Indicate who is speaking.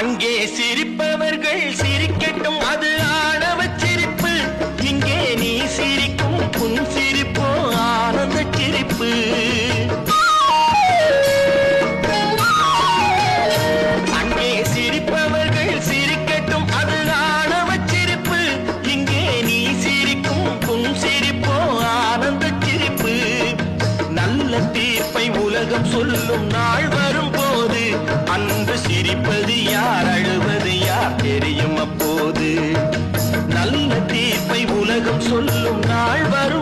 Speaker 1: அங்கே சிரிப்பவர்கள் சிரிக்கட்டும், அது ஆணவச் சிரிப்பு. இங்கே நீ சிரிக்கும் புன் சிரிப்போ ஆனந்த சிரிப்பு. அங்கே சிரிப்பவர்கள் சிரிக்கட்டும், அது ஆணவச் சிரிப்பு. இங்கே நீ சிரிக்கும் புன் சிரிப்போ ஆனந்த சிரிப்பு. நல்ல தீர்ப்பை உலகம் சொல்லும் நாள் வரும் போது அன்று சிரிப்பது யார், அழுவது யார் தெரியும் அப்போது. நல்ல தீர்ப்பை உலகம் சொல்லும் நாள் வரும்